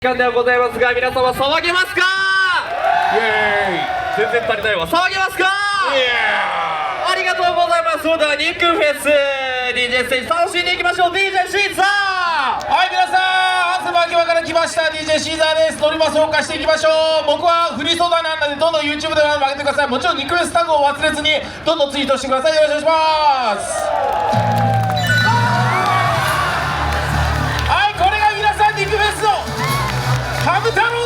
時間ではございますが、皆様騒げますか？イエーイ。全然足りないわ。騒げますか？ありがとうございます。それでは肉フェス DJ ステージ楽しんでいきましょう。 DJ シーザー。はい、皆さん、アンセム秋葉から来ました DJ シーザーです。乗りますを貸していきましょう。僕はフリー素材なんでどんどん YouTube で上げてください。もちろん肉フェスタグを忘れずにどんどんツイートしてください。よろしくお願いします。はい、これが皆さん肉フェスのハム太郎